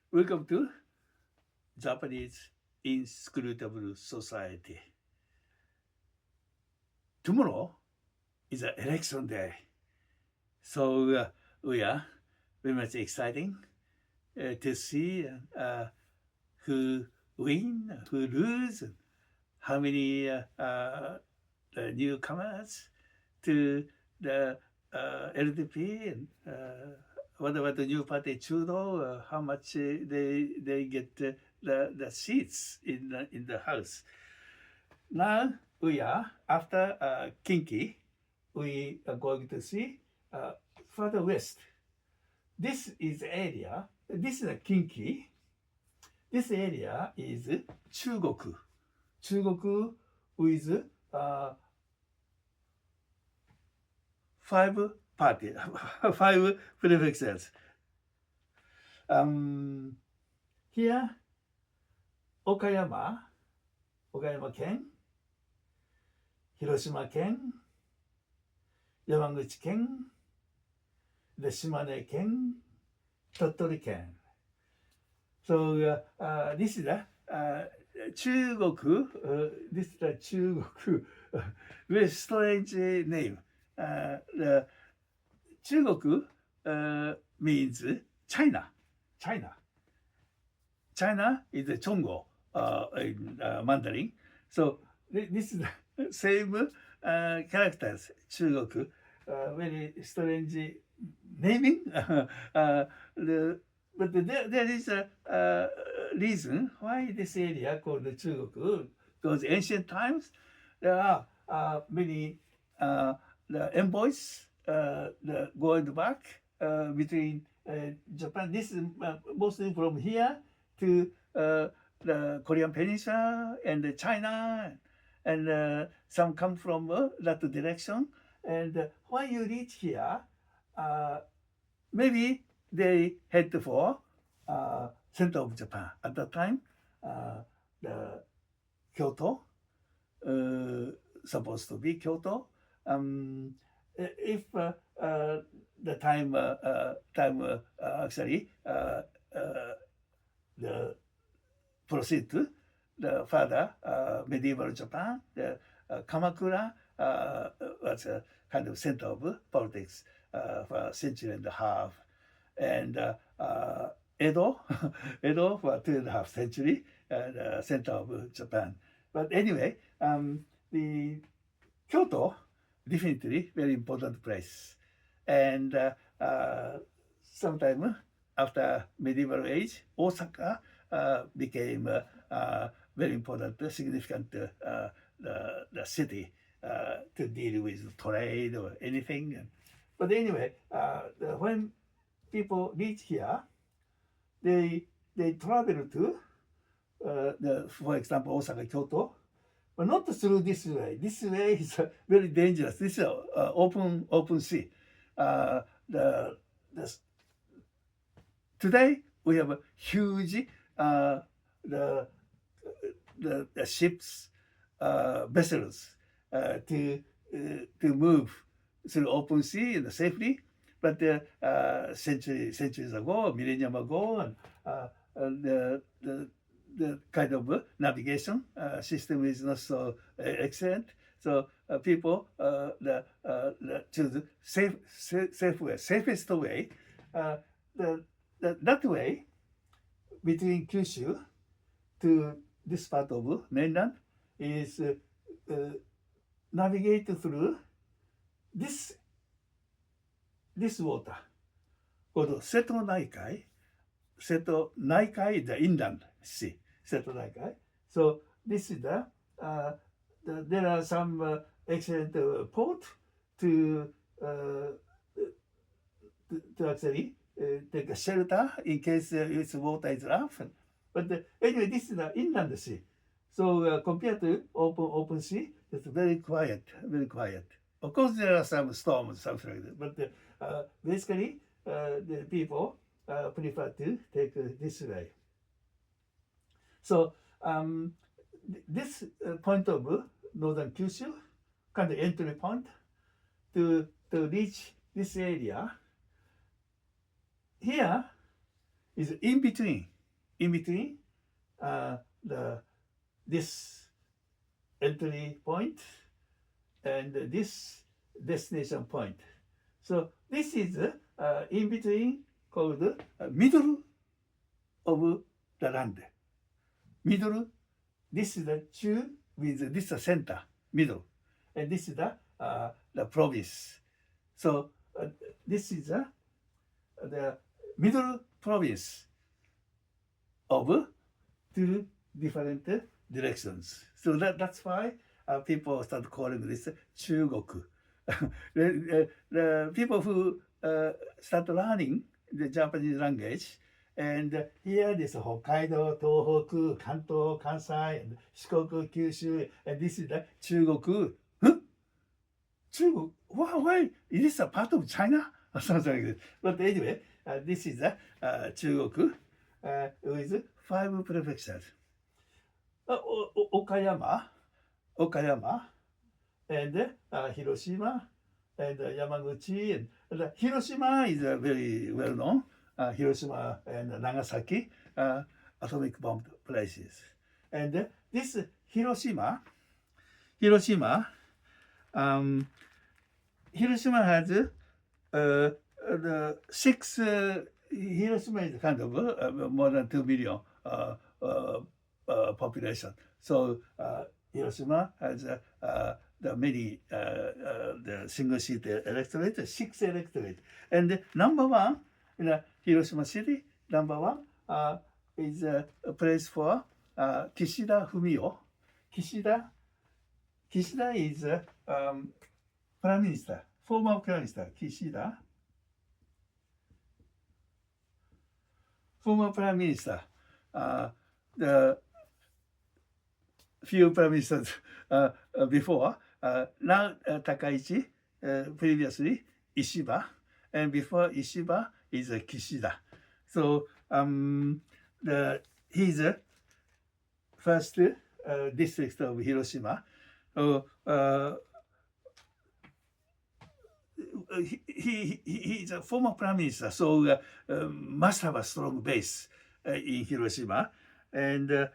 Welcome to Japanese inscrutable society. Tomorrow is an election day, so we are very much exciting to see who win, who lose, how many the newcomers to the LDP and what the new party Trudeau, how much they get the seats in the house. Now we are after Kinki, we are going to see further west. This is area. This is a Kinki. This area is Chugoku. Chugoku with five party, five prefectures. Here, Okayama ken, Hiroshima ken, Yamaguchi ken, the Shimane ken, Tottori ken. So this is the Chugoku. This is the Chugoku. Very strange name. The Chugoku means China. China is the Chongo in Mandarin. So this is the same characters, Chugoku. Very strange naming. But there is a reason why this area called the Chugoku. Because ancient times, there are many the envoys going back between Japan. This is mostly from here to the Korean Peninsula and China, and some come from that direction. And when you reach here, maybe they head for center of Japan. At that time, the Kyoto, supposed to be Kyoto. If the time actually the proceed to the further medieval Japan, the Kamakura was a kind of center of politics for a century and a half, and Edo, Edo for 2.5 centuries, the center of Japan. But anyway, the Kyoto definitely very important place, and sometime after medieval age, Osaka became very important, significant the city to deal with trade or anything. But anyway, when people reach here, they travel to, for example, Osaka, Kyoto, but not through this way. This way is very dangerous. This is open sea. Today we have a huge the ships, vessels to move through open sea and safely. But centuries ago, millennium ago, and the kind of navigation system is not so excellent. So people choose safe way, safest way. That way, between Kyushu to this part of mainland is navigate through this water called Seto Naikai. Seto Naikai is the inland sea. Seto Naikai. So this is there are some excellent port to actually take a shelter in case its water is rough. But anyway, this is the inland sea. So compared to open sea, it's very quiet, very quiet. Of course, there are some storms, something like that. But basically, the people prefer to take this way. So this point of northern Kyushu, kind of entry point to reach this area. Here is in between in between the this entry point and this destination point. So this is in between called middle of the land. Middle, this is the chu with this center, middle, and this is the province. So this is the middle province of two different directions. So that's why people start calling this 中国. The people who start learning the Japanese language and hear this Hokkaido, Tohoku, Kanto, Kansai, and Shikoku, Kyushu, and this is the 中国. Huh? 中国? Why? Is this a part of China? Or something like that. But anyway, this is the 中国 with 5 prefectures. Okayama, and Hiroshima, and Yamaguchi. And Hiroshima is very well known. Hiroshima and Nagasaki, atomic bomb places. And this Hiroshima has the 6. Hiroshima is kind of more than 2 million population. So Hiroshima has the many the single seat electorate, 6 electorate, and number 1 in Hiroshima city. Number 1 is a place for Kishida Fumio. Kishida is prime minister, former prime minister. Kishida, former prime minister. The few prime ministers before. Now Takaichi, previously Ishiba, and before Ishiba is Kishida. So he's the first district of Hiroshima. He's a former prime minister, so must have a strong base in Hiroshima. And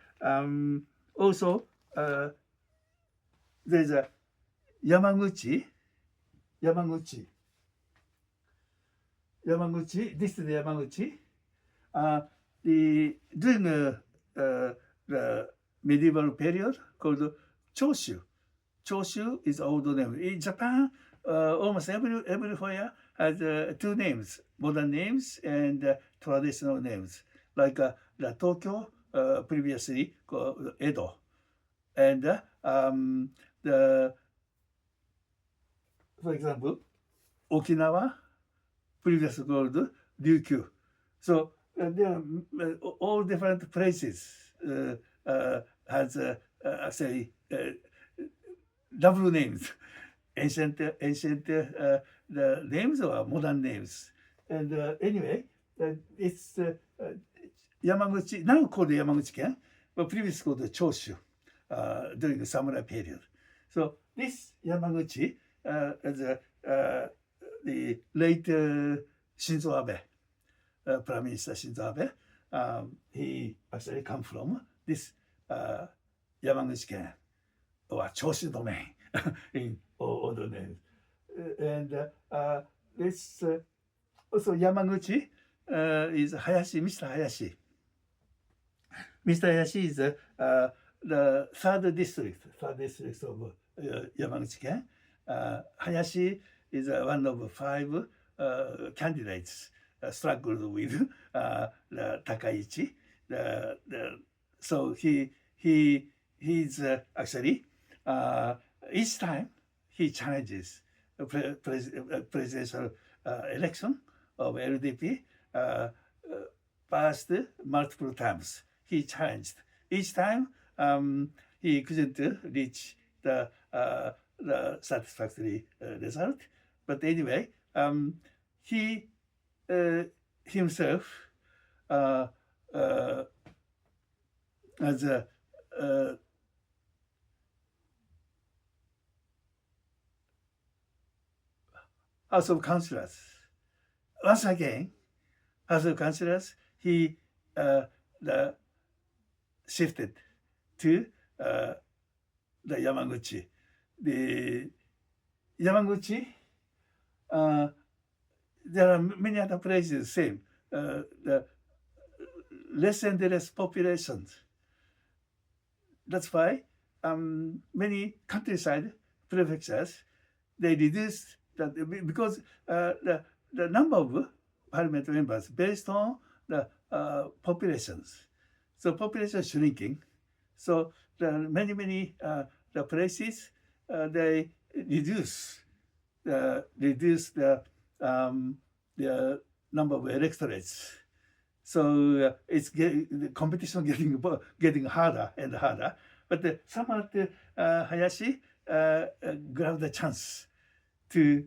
also there's a Yamaguchi. This is Yamaguchi. During the medieval period called Choshu. Choshu is old name. In Japan, almost everywhere has 2 names, modern names and traditional names. Like the Tokyo, previously called Edo. And for example, Okinawa, previously called Ryukyu. So there are all different places has say double names, ancient the names or modern names. And anyway, it's Yamaguchi, now called Yamaguchi-ken, but previously called Choshu during the samurai period. So this Yamaguchi is the late Shinzo Abe, Prime Minister Shinzo Abe. He actually come from this Yamaguchi-ken or Choshu domain in all the names. And this also Yamaguchi is Hayashi, Mr. Hayashi. Mr. Hayashi is the third district of Yamaguchi-ken. Hayashi is one of 5 candidates struggled with Takaichi. So he's actually each time he challenges presidential election of LDP. Past multiple times he challenged. Each time he couldn't reach the satisfactory result. But anyway, he himself as a House of Councillors. Once again, House of Councillors, he the shifted to the Yamaguchi. The Yamaguchi, there are many other places same. The less and less populations. That's why many countryside prefectures they reduced that because the number of parliament members based on the populations. So population is shrinking. So the many the places they reduce the number of electorates. So the competition getting harder and harder. But somehow Hayashi grabbed the chance to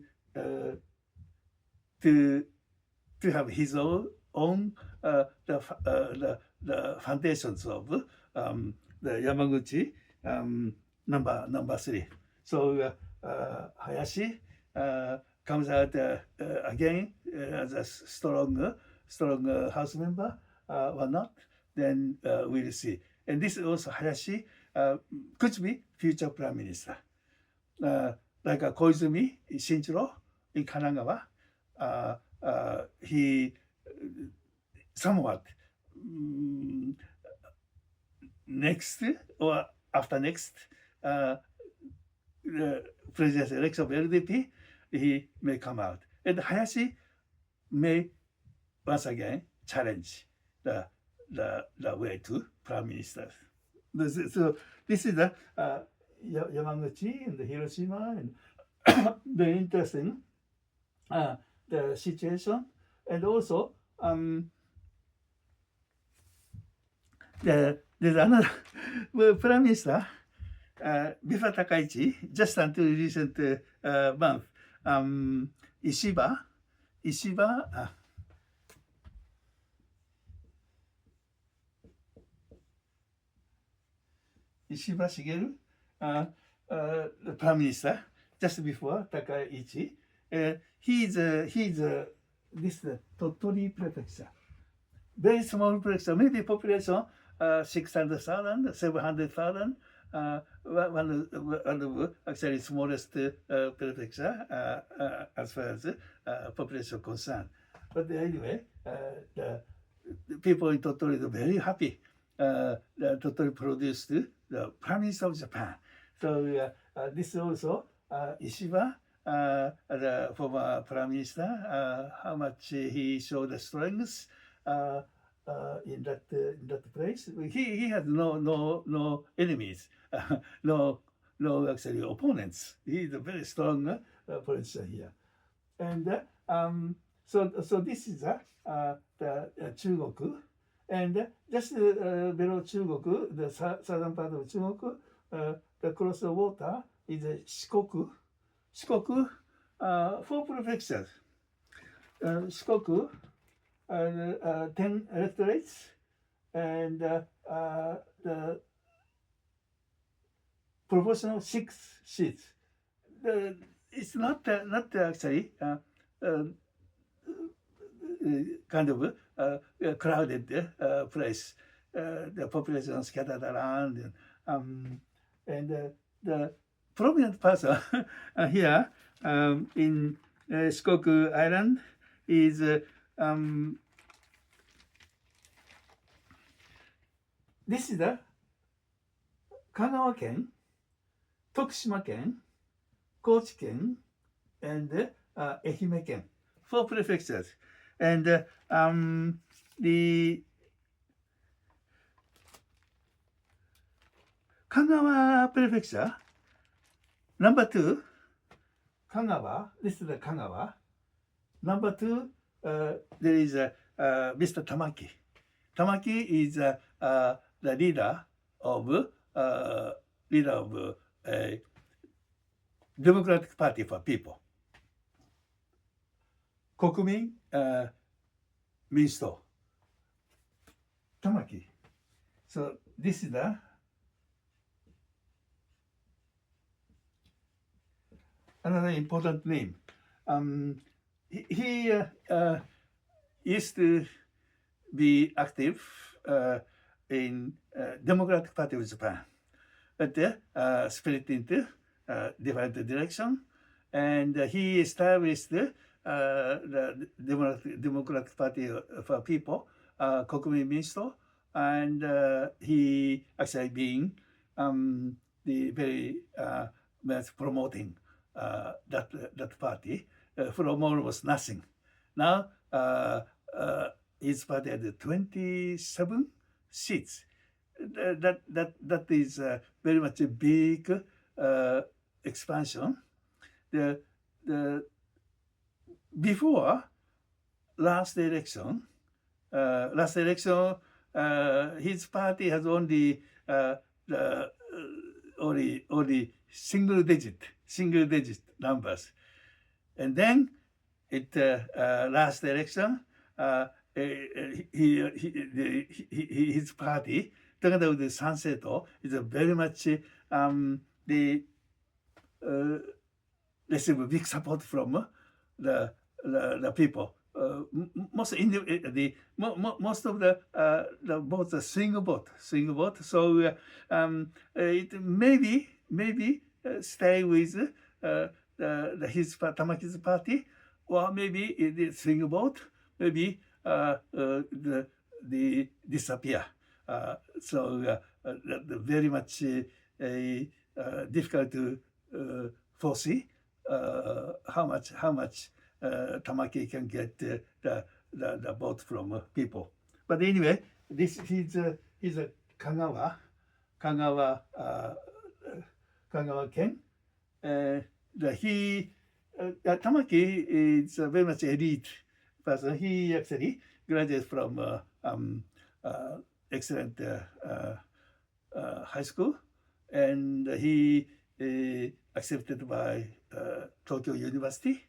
have his own the foundations of the Yamaguchi number 3. So Hayashi comes out again as a strong House member or not, then we'll see. And this is also Hayashi could be future prime minister. Like Koizumi Shinjiro in Kanagawa, he somewhat next or after next presidential election of LDP, he may come out. And Hayashi may once again challenge the way to prime minister. So this is the Yamaguchi and the Hiroshima and the interesting the situation, and also there's another prime minister before Takaichi just until recent month, Ishiba Shigeru, the prime minister, just before Takaichi. He's this Tottori prefecture, very small prefecture, maybe population 600,000, 700,000. One of actually smallest prefecture as far as population concerned. But anyway, the people in Tottori are very happy. The Tottori produced the Prime Minister of Japan. So this is also Ishiba, the former Prime Minister, how much he showed the strengths in that place. He had no enemies, no actually opponents. He's a very strong politician here. And so this is the Chugoku. And just below Chugoku, the southern part of Chugoku, across the water is Shikoku. Shikoku, 4 prefectures. Shikoku, 10 electorates, and the proportional 6 seats. It's not actually kind of a crowded place. The population scattered around, and the prominent person here in Shikoku Island is this is the Kagawa Ken, Tokushima Ken, Kochi Ken, and Ehime Ken. 4 prefectures. And the Kagawa prefecture, number 2, Kagawa, this is the Kagawa. Number 2, there is Mr. Tamaki. Tamaki is the leader of Democratic Party for People. 国民民主党 Tamaki. So this is the another important name. He used to be active in Democratic Party of Japan, but split into different direction, and he established the Democratic Party for People, Kokumin Minister, and he actually being the very much promoting that party from almost nothing. Now his party had 27 seats. That is very much a big expansion. The before last election, his party has only only single digit numbers, and then last election, his party together with the Sanseto is very much receive big support from the people. Most of the votes are single vote. So it maybe stay with his Tamaki's party, or maybe it is single vote. Maybe the disappear. So very much difficult to foresee how much Tamaki can get the vote from people. But anyway, he's a Kagawa Ken. Tamaki is very much elite person. He actually graduated from excellent high school, and he accepted by Tokyo University,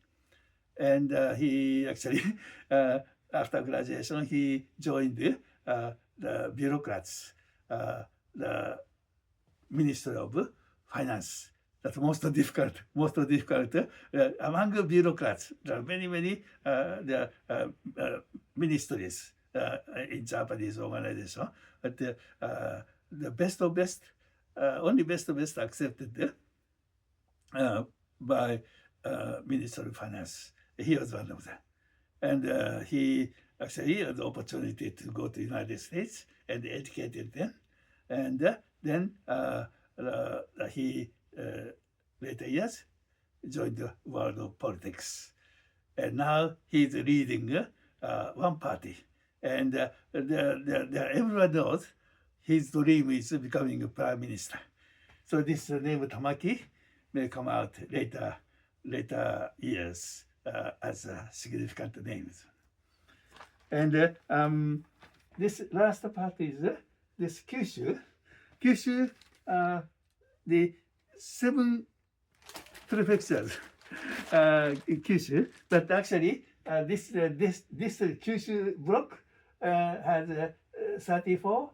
and he actually after graduation he joined the bureaucrats, the Ministry of Finance. That's most difficult among bureaucrats. There are many the ministries in Japanese organization, but the best of best, only best of best accepted by Minister of Finance. He was one of them, and he actually had the opportunity to go to the United States and educated them, and then he later years joined the world of politics, and now he's leading one party, and everyone knows his dream is becoming a prime minister. So this name Tamaki may come out later years as a significant names. And this last part is this Kyushu, the 7 prefectures in Kyushu, but actually this Kyushu block has 34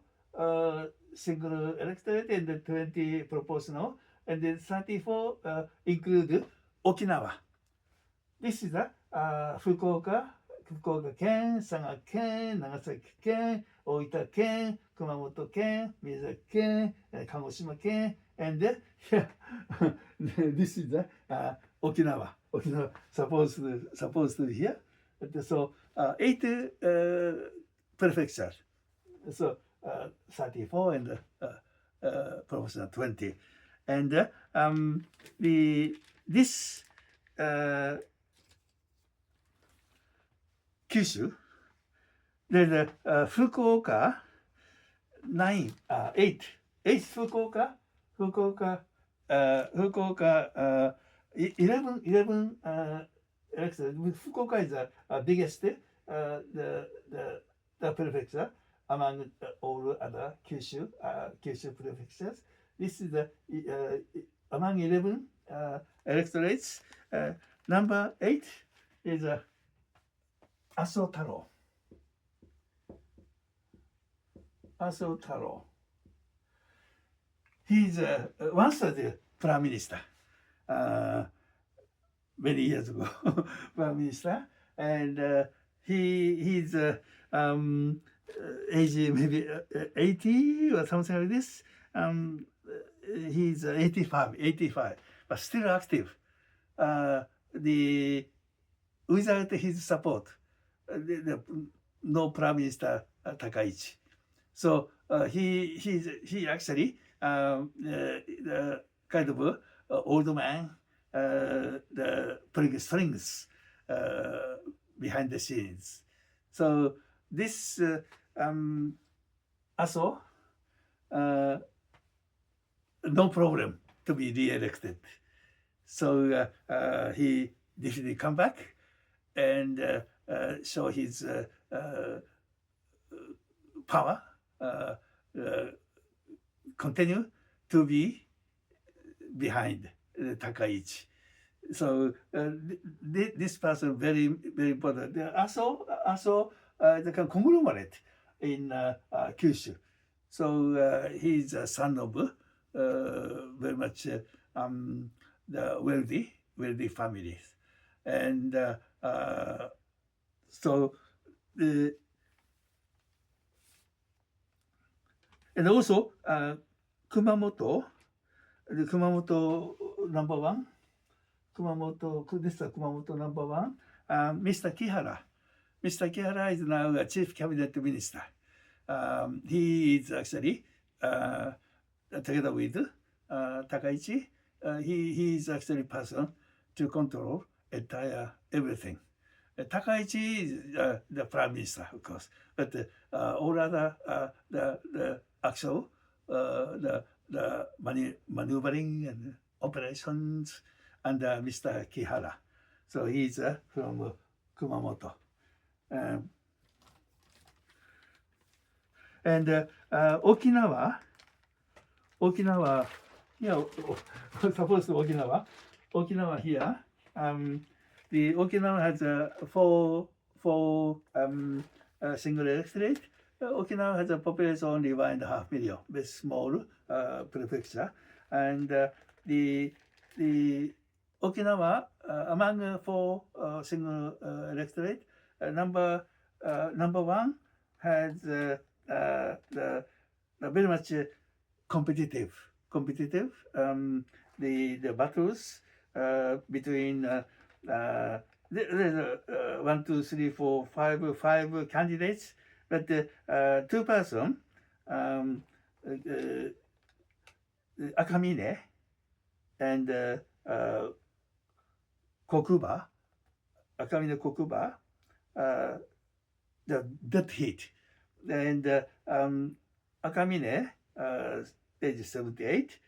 single electorate and 20 proportional, and then 34 include Okinawa. This is Fukuoka ken, Saga ken, Nagasaki ken, Oita ken, Kumamoto ken, Miyazaki ken, Kagoshima ken, and this is Okinawa supposed to be here. So 8 prefectures. So 34 and proportional 20, and this Kyushu, there's Fukuoka 8 Fukuoka 11 elected. Fukuoka is the biggest the prefecture among all other Kyushu prefectures. This is the among 11 electorates. Number 8 is Asotaro. He's once the prime minister many years ago, prime minister, and he's age maybe 80 or something like this. He's 85, but still active. The Without his support, no Prime Minister Takaichi. So he actually the kind of old man, pulling strings behind the scenes. So this Aso, no problem to be re-elected. So he definitely come back and show his power, continue to be behind Takaichi. So this person very important. Also the kind of conglomerate in Kyushu. So he's a son of very much the wealthy families, and so and also Kumamoto, the Kumamoto number one. This is Kumamoto number one. Mr. Kihara. Mr. Kihara is now a chief cabinet minister. He is actually together with Takaichi. He is actually person to control entire everything. Takaichi is the prime minister, of course, but all other the actual the maneuvering and operations under Mr. Kihara. So he's from Kumamoto. And Okinawa, yeah, supposed to Okinawa here. The Okinawa has four single electorate. Okinawa has a population only 1.5 million, very small prefecture, and the Okinawa among four single electorate, number one has the very much competitive. The battles between there's 1, 2, 3, 4, 5 candidates, but two person, Akamine and Kokuba, the dead heat, and Akamine age 78,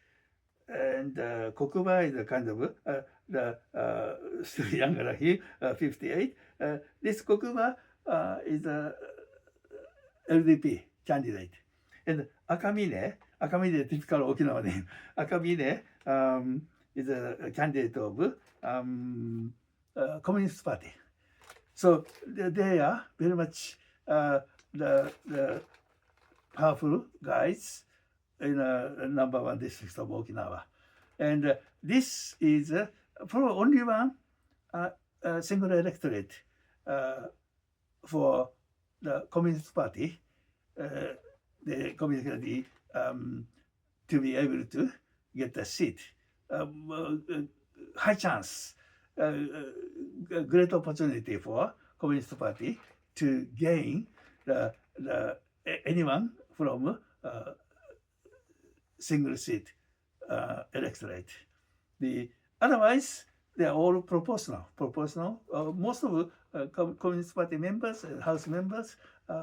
and Kokuba is a kind of still younger than he, 58. This Kokuba is a LDP candidate, and Akamine, typical Okinawa name. Akamine is a candidate of Communist Party. So they are very much the powerful guys in number one district of Okinawa. And this is for only one single electorate for the Communist Party, the Communist Party, to be able to get a seat. High chance, great opportunity for Communist Party to gain anyone from single seat electorate. Otherwise, they are all proportional. Most of Communist Party members and House members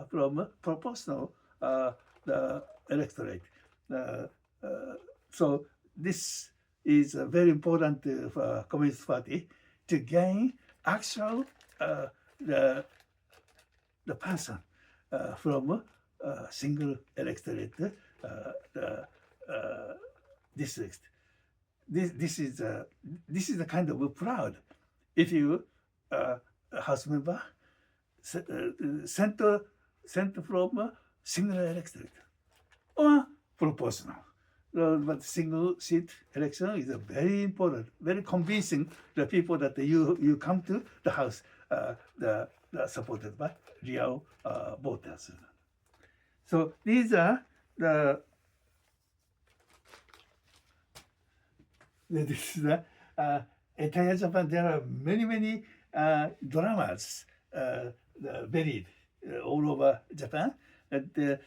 from proportional the electorate. So this is very important for Communist Party to gain actual the person from single electorate district. This is a kind of proud. If you House member sent from single electorate or proportional. But single seat election is a very important, very convincing the people that you come to the house, the supported by real voters. So these are this is the entire Japan. There are many dramas buried all over Japan. And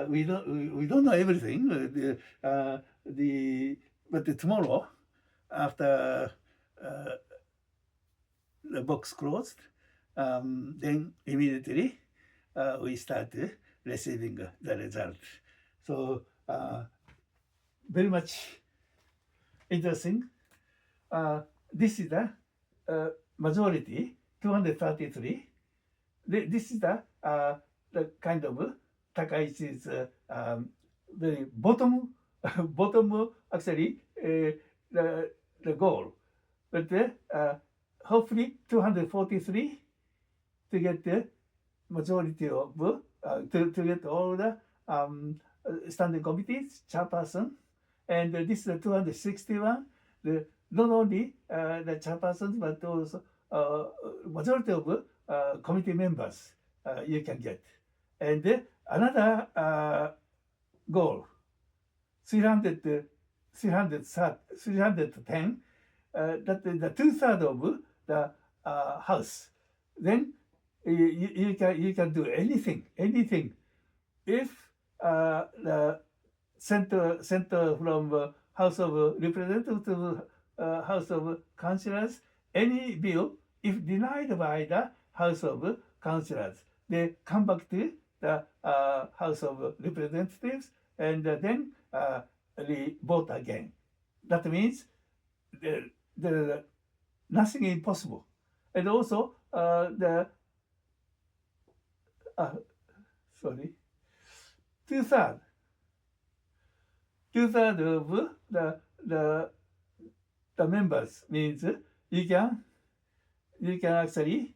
we don't know everything. But tomorrow, after the box closed, then immediately we start receiving the result. So very much interesting. This is the majority, 233. This is the kind of Takaichi's very bottom, bottom actually the goal. But hopefully 243 to get the majority of to get all the standing committees, chairperson, and this is 261. Not only the chairpersons but also majority of committee members you can get. And another goal, 310, that the 2/3 of the house. Then you can do anything. If the center from House of Representatives to House of Councillors, any bill, if denied by the House of Councillors, they come back to the House of Representatives and then vote again. That means there is nothing impossible. And also two-thirds of the members means you can actually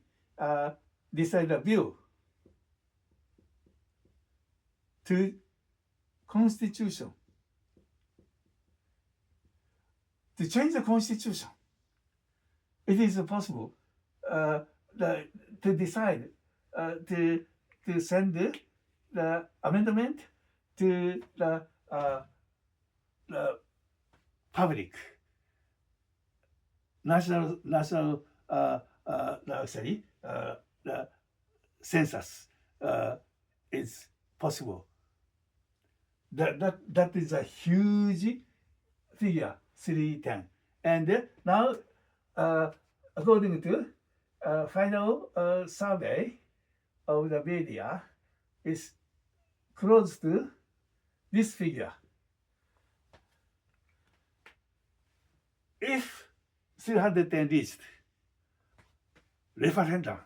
decide a bill to constitution, to change the constitution. It is possible to decide to send the amendment to the public, national actually the census is possible. That is a huge figure, 310. And now, according to final survey of the media, is close to this figure. If 310 reached, referendum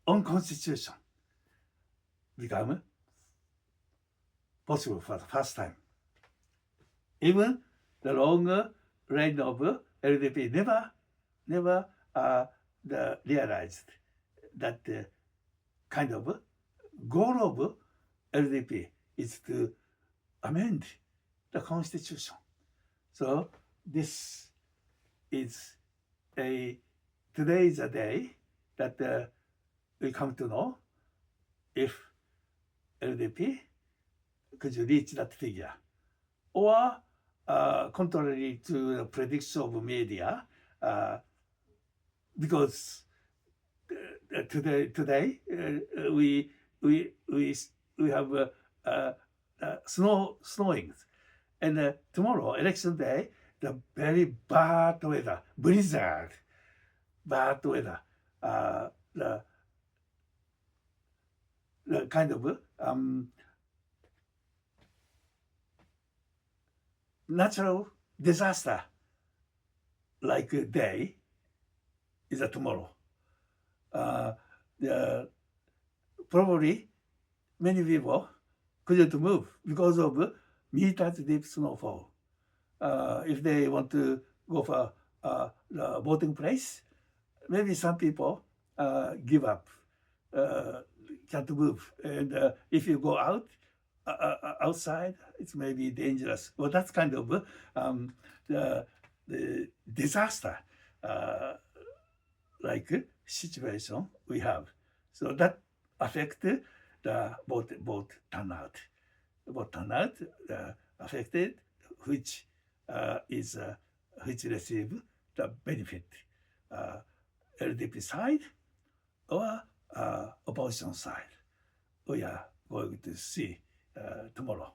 on constitution become possible for the first time. Even the longer reign of LDP never realized that kind of goal of LDP is to amend the constitution. So this is today is a day that we come to know if LDP could reach that figure, or contrary to the prediction of media, because today we have snowing, and tomorrow election day the very bad weather, blizzard, bad weather, the kind of natural disaster like a day is a tomorrow. Probably many people couldn't move because of meters deep snowfall. If they want to go for the voting place, maybe some people give up, can't move. And if you go outside, it's maybe dangerous. Well, that's kind of the disaster like situation we have. So that affect the both turn out. Both turn out affected, which is which receive the benefit, LDP side or opposition side. We are going to see tomorrow.